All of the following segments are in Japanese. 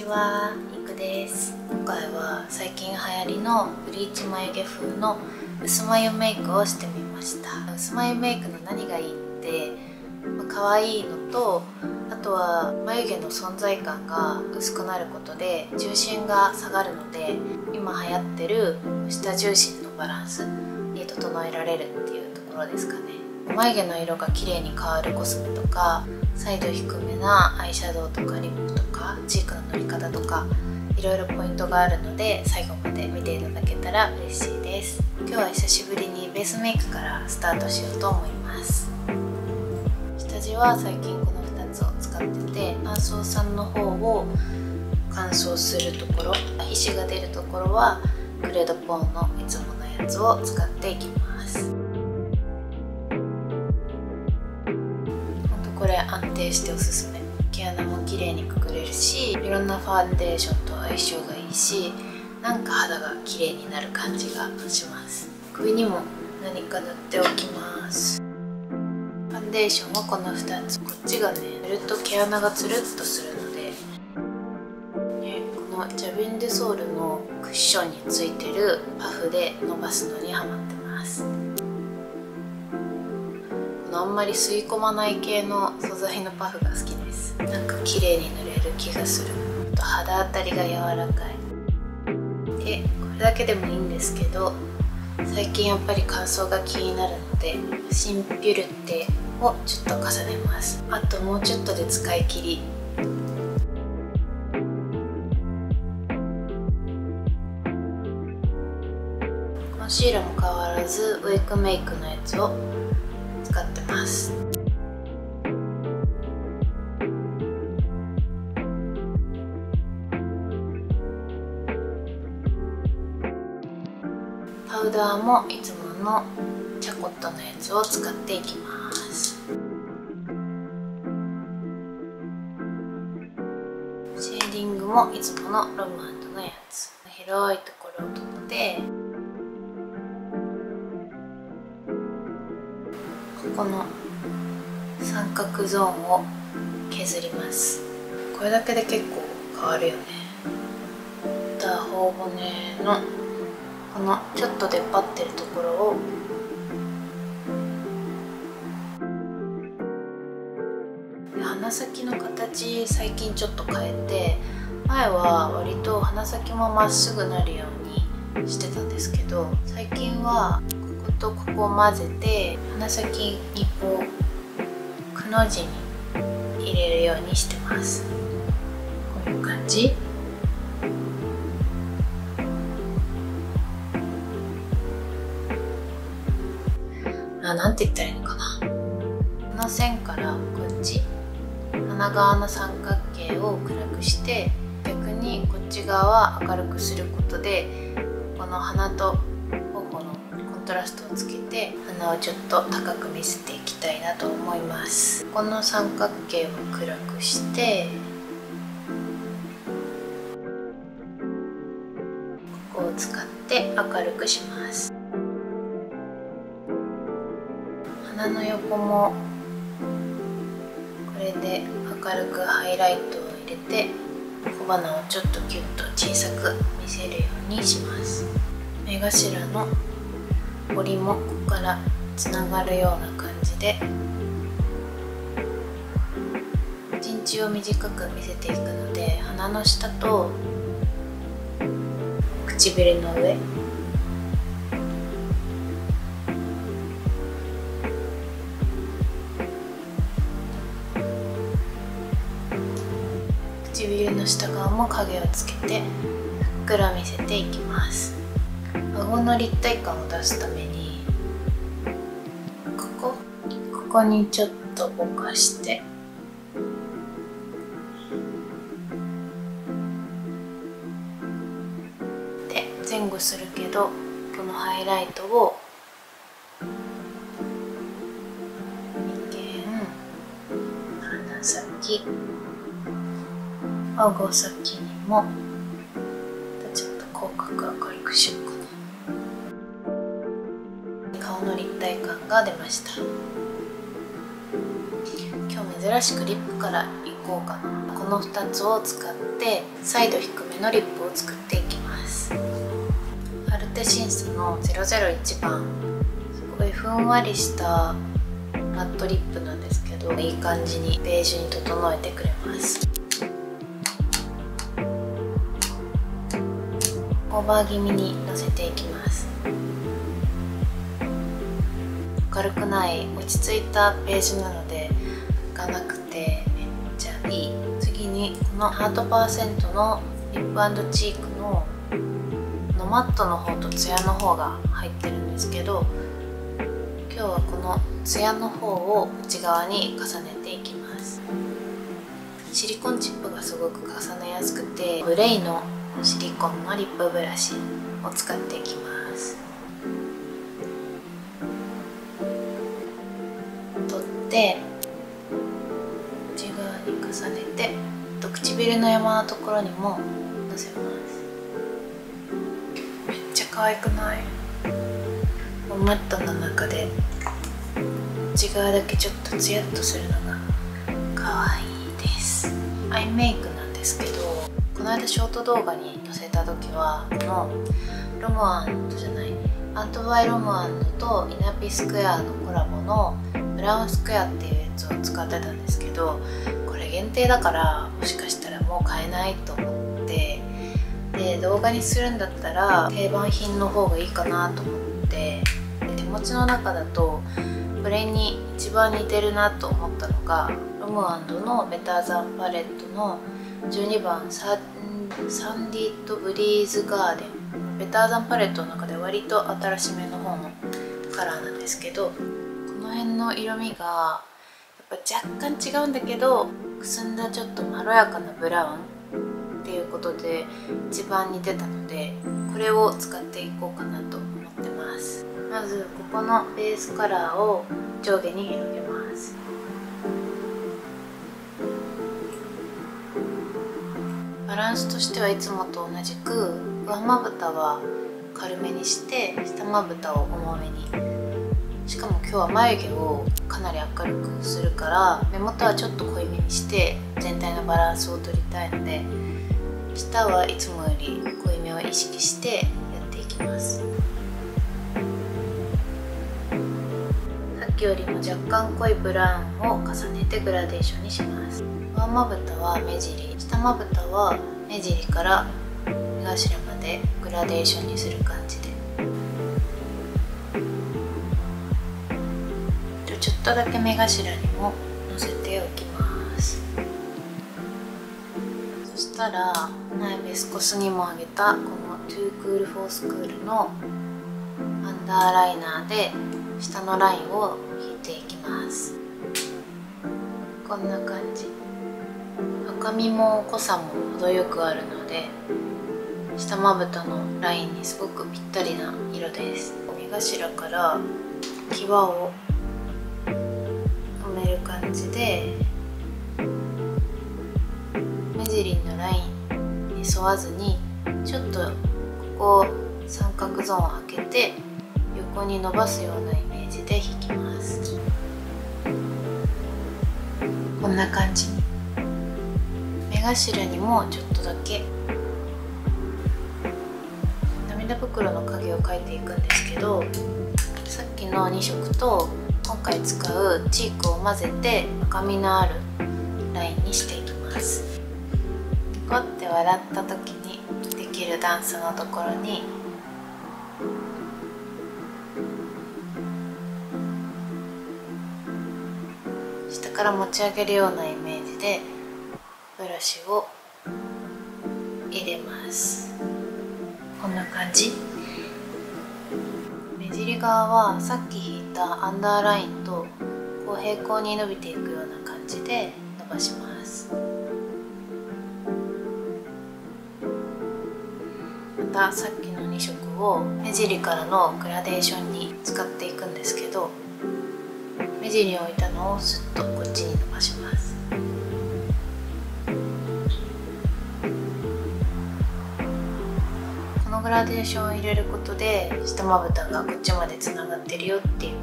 ちは、いくです。今回は最近流行りのブリーチ眉毛風の薄眉メイクをしてみました。薄眉メイクの何がいいって、可愛いのと、あとは眉毛の存在感が薄くなることで重心が下がるので、今流行ってる下重心のバランスに整えられるっていうところですかね。眉毛の色が綺麗に変わるコスメとか、サイド低めなアイシャドウとかリップとかチークの塗り方とかいろいろポイントがあるので、最後まで見ていただけたら嬉しいです。今日は久しぶりにベースメイクからスタートしようと思います。下地は最近この2つを使ってて、乾燥酸の方を乾燥するところ、皮脂が出るところはクレドポンのいつものやつを使っていきます。これ安定しておすすめ。毛穴も綺麗に隠れるし、いろんなファンデーションと相性がいいし、なんか肌が綺麗になる感じがします。首にも何か塗っておきます。ファンデーションはこの2つ。こっちがね、塗ると毛穴がつるっとするので、このジャビン・デ・ソールのクッションについてるパフで伸ばすのにハマってます。あんまり吸い込まない系の素材のパフが好きです。なんか綺麗に塗れる気がする。あと肌当たりが柔らかい。で、これだけでもいいんですけど、最近やっぱり乾燥が気になるので、シンピュルテをちょっと重ねます。あともうちょっとで使い切り。コンシーラーも変わらずウェイクメイクのやつを使ってます。パウダーもいつものチャコットのやつを使っていきます。シェーディングもいつものロム&のやつ。広いところを取って、この三角ゾーンを削ります。これだけで結構変わるよね。頬骨のこのちょっと出っ張ってるところを鼻先の形最近ちょっと変えて、前は割と鼻先もまっすぐなるようにしてたんですけど、最近はこことここを混ぜて鼻先にこうくの字に入れるようにしてます。こういう感じ。なんて言ったらいいのかな。この線からこっち、鼻側の三角形を暗くして、逆にこっち側は明るくすることで、この鼻と頬のコントラストをつけて鼻をちょっと高く見せていきたいなと思います。この三角形を暗くして、ここを使って明るくします。鼻の横もこれで明るくハイライトを入れて、小鼻をちょっとキュッと小さく見せるようにします。目頭の彫りもここからつながるような感じで、陣地を短く見せていくので、鼻の下と唇の上、唇の下側も影をつけてふっくら見せていきます。顎の立体感を出すためにここにちょっとぼかして、で前後するけど、このハイライトを眉間、鼻先、顎先にもちょっと口角明るくしようかな。顔の立体感が出ました。今日珍しくリップからいこうかな。この2つを使ってサイド低めのリップを作っていきます。アルテシンスの001番、すごいふんわりしたマットリップなんですけど、いい感じにベージュに整えてくれます。オーバー気味にのせていきます。明るくない落ち着いたベージュなのでがなくてめっちゃいい。次にこのハートパーセントのリップ&チークのマットの方とツヤの方が入ってるんですけど、今日はこのツヤの方を内側に重ねていきます。シリコンチップがすごく重ねやすくて、ブレイのシリコンのリップブラシを使っていきます。取って内側に重ねて、唇の山のところにものせます。めっちゃ可愛くない？マットの中で内側だけちょっとツヤっとするのが可愛いです。アイメイクなんですけど、この間ショート動画に載せた時はこのロムアンドじゃない、アントバイロムアンドとイナピスクエアのコラボのブラウンスクエアっていうやつを使ってたんですけど、これ限定だからもしかしたらもう買えないと思って、で動画にするんだったら定番品の方がいいかなと思って、で手持ちの中だとこれに一番似てるなと思ったのがロムアンドのベターザンパレットの12番サンディットブリーズガーデン。ベターザンパレットの中で割と新しめの方のカラーなんですけど、この辺の色味がやっぱ若干違うんだけど、くすんだちょっとまろやかなブラウンっていうことで一番似てたので、これを使っていこうかなと思ってます。まずここのベースカラーを上下に広げます。バランスとしてはいつもと同じく上まぶたは軽めにして下まぶたを重めに、しかも今日は眉毛をかなり明るくするから目元はちょっと濃いめにして全体のバランスを取りたいので、下はいつもより濃いめを意識してやっていきます。さっきよりも若干濃いブラウンを重ねてグラデーションにします。上まぶたは目尻、下まぶたは目尻から目頭までグラデーションにする感じで、ちょっとだけ目頭にものせておきます。そしたら前ベスコスにもあげたこのトゥークールフォースクールのアンダーライナーで下のラインを引いていきます。こんな感じ。赤みも濃さも程よくあるので下まぶたのラインにすごくぴったりな色です。目頭から際を止める感じで目尻のラインに沿わずにちょっとここを三角ゾーンを開けて横に伸ばすようなイメージで引きます。こんな感じに目頭にもちょっとだけ涙袋の影を描いていくんですけど、さっきの2色と今回使うチークを混ぜて赤みのあるラインにしていきます。ニコって笑った時にできるダンスのところに下から持ち上げるようなイメージでブラシを入れます。こんな感じ。目尻側はさっき引いたアンダーラインとこう平行に伸びていくような感じで伸ばします。またさっきの2色を目尻からのグラデーションに使っていくんですけど、目尻に置いたのをスッとこっちに伸ばします。このグラデーションを入れることで下まぶたがこっちまでつながってるよっていう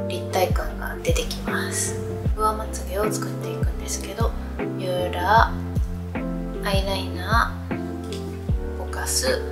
立体感が出てきます。上まつげを作っていくんですけど、ビューラー、アイライナー、ぼかす、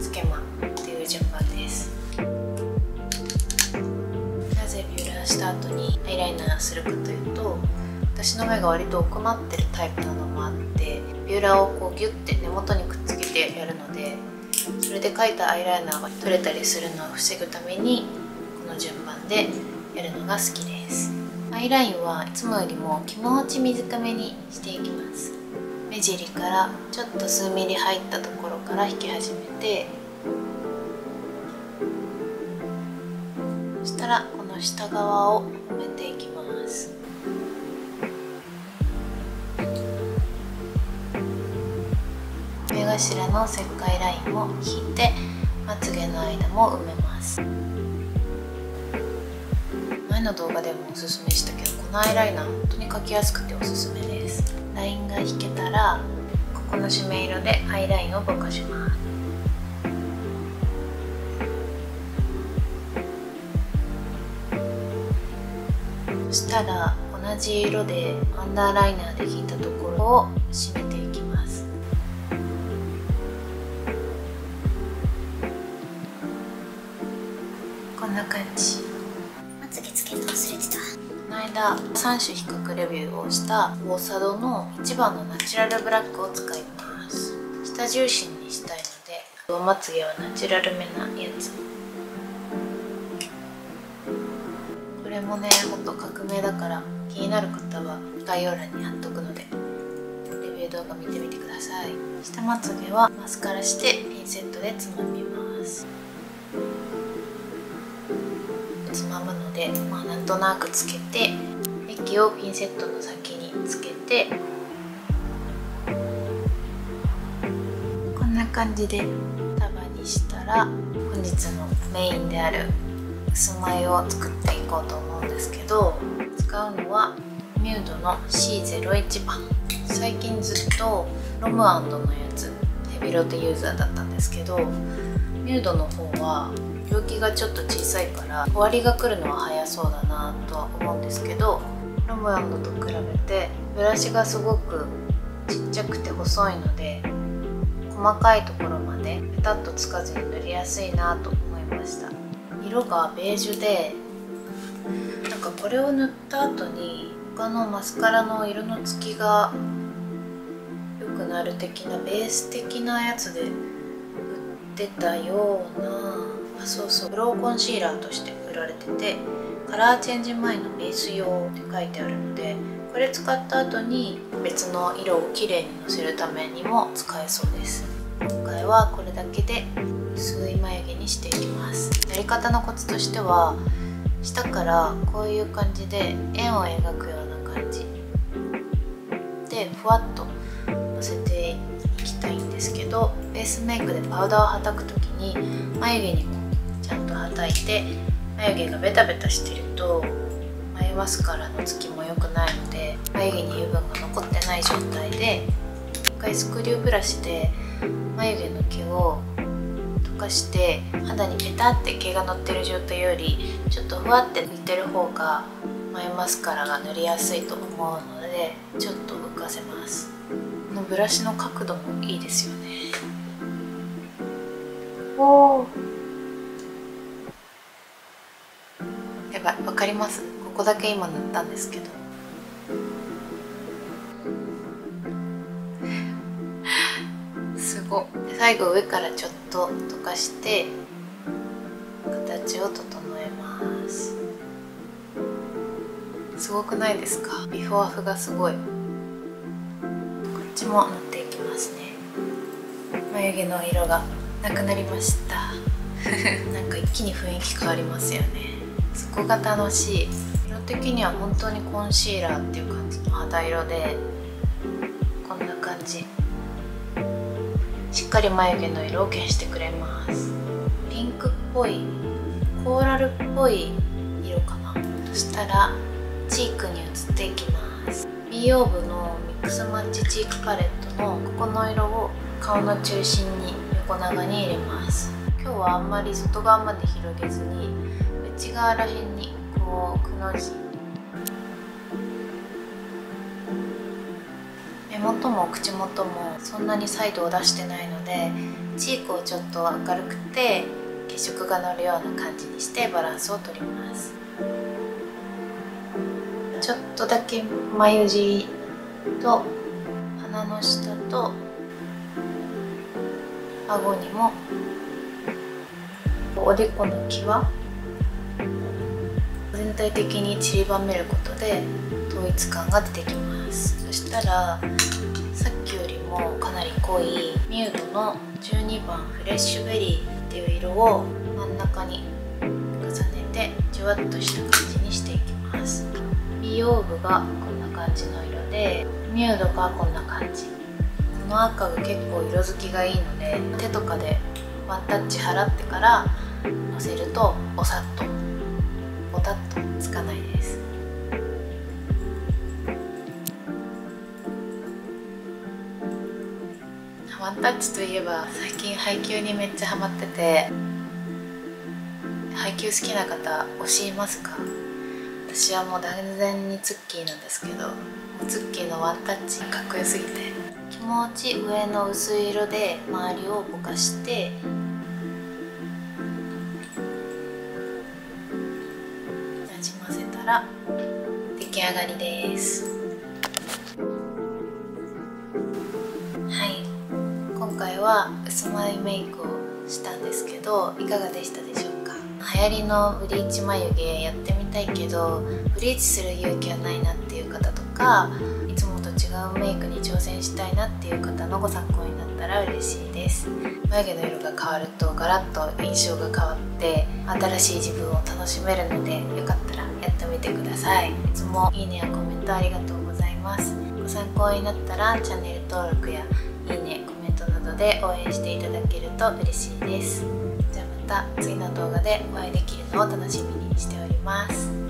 つけまっていう順番です。なぜビューラーした後にアイライナーするかというと、私の目が割と奥まってるタイプなのもあって、ビューラーをこうギュッて根元にくっつけてやるので、それで描いたアイライナーが取れたりするのを防ぐためにこの順番でやるのが好きです。アイラインはいつもよりも気持ち短めにしていきます。目尻からちょっと数ミリ入ったところから引き始めて、そしたらこの下側を埋めていきます。目頭の切開ラインを引いて、まつげの間も埋めます。前の動画でもおすすめしたけど、このアイライナー本当に描きやすくておすすめです。ラインが引けたら、ここの締め色でアイラインをぼかします。そしたら同じ色でアンダーライナーで引いたところを締めていきます。こんな感じ。まつげつけるの忘れてた。この間3種比較レビューをしたボーサドの1番のナチュラルブラックを使います。下重心にしたいので、上まつげはナチュラルめなやつ。これもね、ほんと革命だから、気になる方は概要欄に貼っとくのでレビュー動画見てみてください。下まつげはマスカラしてピンセットでつまみます。つまむので、なんとなくつけて、液をピンセットの先につけて、こんな感じで束にしたら、本日のメインである薄眉を作っていこうと思うんですけど、使うのはミュードの C01 番。最近ずっとロム&のやつヘビロテユーザーだったんですけど、ミュードの方は病気がちょっと小さいから終わりが来るのは早そうだなとは思うんですけど、ロム&と比べてブラシがすごくちっちゃくて細いので、細かいところまでペタッとつかずに塗りやすいなと思いました。色がベージュで、なんかこれを塗った後に他のマスカラの色のつきが良くなる的なベース的なやつで売ってたような、そうそう、ブローコンシーラーとして売られてて、カラーチェンジ前のベース用って書いてあるので、これ使った後に別の色をきれいにのせるためにも使えそうです。今回はこれだけで薄い眉毛にしていきます。やり方のコツとしては、下からこういう感じで円を描くような感じでふわっとのせていきたいんですけど、ベースメイクでパウダーをはたく時に眉毛にもちゃんとはたいて、眉毛がベタベタしてると眉マスカラのつきも良くないので、眉毛に油分が残ってない状態で、一回スクリューブラシで眉毛の毛を溶かして、肌にペタって毛が乗ってる状態よりちょっとふわって浮いてる方が眉マスカラが塗りやすいと思うので、ちょっと浮かせます。このブラシの角度もいいですよね。おー、やばい、わかります？ここだけ今塗ったんですけど、すごい。最後上からちょっと溶かして形を整えます。すごくないですか？ビフォーアフがすごい。こっちも塗っていきますね。眉毛の色がなくなりました。なんか一気に雰囲気変わりますよね。そこが楽しい。色的には本当にコンシーラーっていう感じの肌色で、こんな感じ。しっかり眉毛の色を消してくれます。ピンクっぽい、コーラルっぽい色かな。そしたらチークに移っていきます。美容部のミックスマッチチークパレットのここの色を顔の中心に横長に入れます。今日はあんまり外側まで広げずに、内側らへんにこうくの字元も口元もそんなにサイドを出してないので、チークをちょっと明るくて血色が乗るような感じにしてバランスをとります。ちょっとだけ眉尻と鼻の下と顎にも、おでこの際全体的に散りばめることで統一感が出てきます。そしたらさっきよりもかなり濃いミュードの12番フレッシュベリーっていう色を真ん中に重ねてじゅわっとした感じにしていきます。美容部がこんな感じの色で、ミュードがこんな感じ。この赤が結構色づきがいいので、手とかでワンタッチ払ってからのせるとボサッとボタッとつかないです。ワンタッチといえば最近配給にめっちゃハマってて、配給好きな方推しいますか？私はもう断然にツッキーなんですけど、ツッキーのワンタッチかっこよすぎて、気持ち上の薄い色で周りをぼかしてなじませたら出来上がりです。はい、今回は薄眉メイクをしたんですけど、いかがでしたでしょうか？流行りのブリーチ眉毛やってみたいけどブリーチする勇気はないなっていう方とか、いつもと違うメイクに挑戦したいなっていう方のご参考になったら嬉しいです。眉毛の色が変わるとガラッと印象が変わって新しい自分を楽しめるので、よかったらやってみてください。いつもいいねやコメントありがとうございます。ご参考になったらチャンネル登録やいいね、コメントなどで応援していただけると嬉しいです。じゃあまた次の動画でお会いできるのを楽しみにしております。